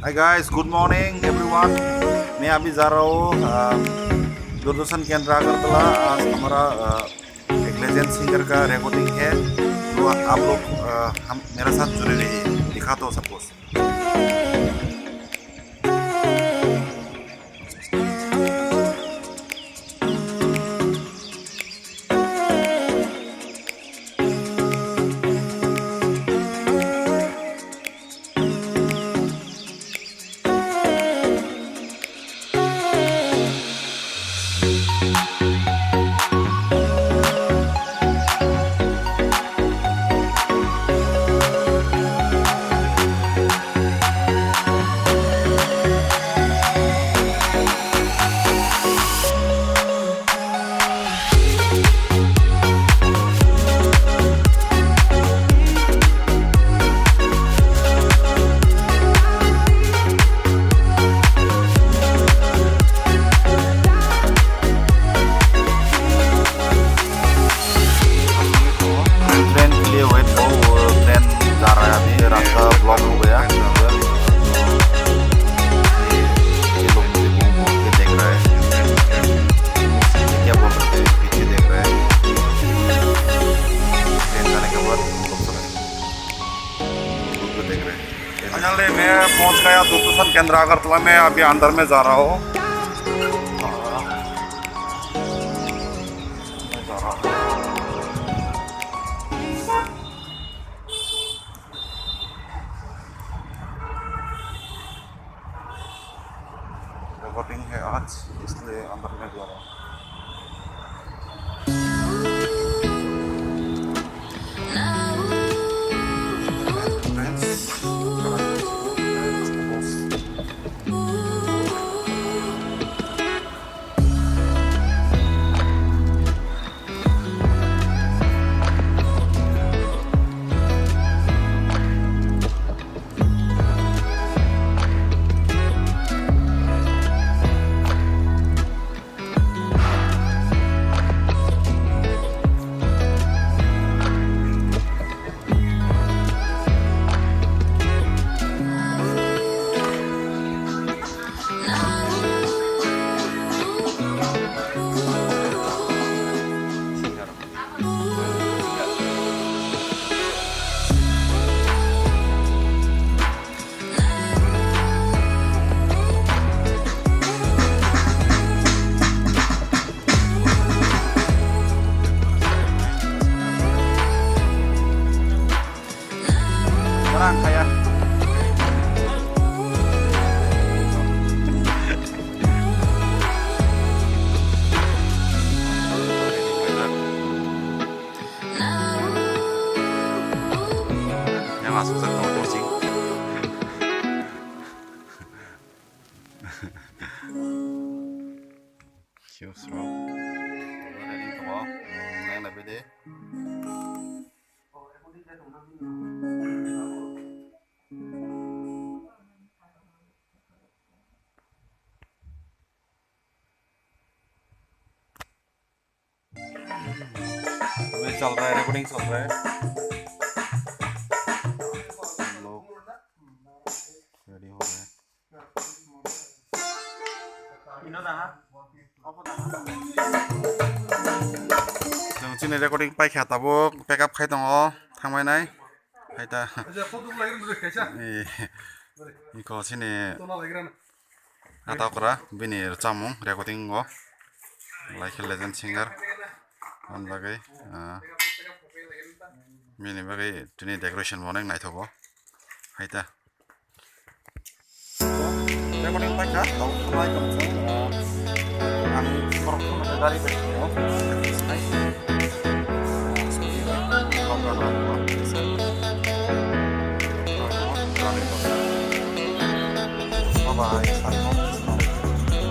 Hi guys, good morning everyone. मैं अभी जा रहा हूँ दूरदर्शन केंद्र अगरतला। आज हमारा एक लेजेंड सिंगर का रिकॉर्डिंग है, तो आप लोग हम मेरे साथ जुड़े रहिए। दिखाता हूँ सपोज। ट्रेन के लिए वेट करो, ट्रेन जा रहा है। अभी रास्ता ब्लॉक हो गया। ये लोग मुझे घूम घूम के देख रहे हैं। क्या बोल रहे थे, पीछे देख रहे हैं। ट्रेन जाने के बाद लोग देख रहे हैं। फाइनली मैं पहुंच गया दूरदर्शन केंद्र अगरतला में। अभी अंदर में जा रहा हूँ। रिकॉर्डिंग है आज, इसलिए अंदर में जा रहा हूँ। Orang kaya yang masuk sektor kucing. Cute bro. Ready to go. Nang lebih deh. अभी चल रहा है, रिकॉर्डिंग चल रहा है। लोग रेडी हो रहे हैं। जों दिनै रेकर्डिं पाइखायाबो पेकआप खाय दङ थांबाय नाय खायदा इखौ सिने आतावकरा बिनि चामुं रेकर्डिं गो like legend singer on bagai mini bagai tuni decoration boneng naithogo haita recording paika tau khamai kamsa ang korok dari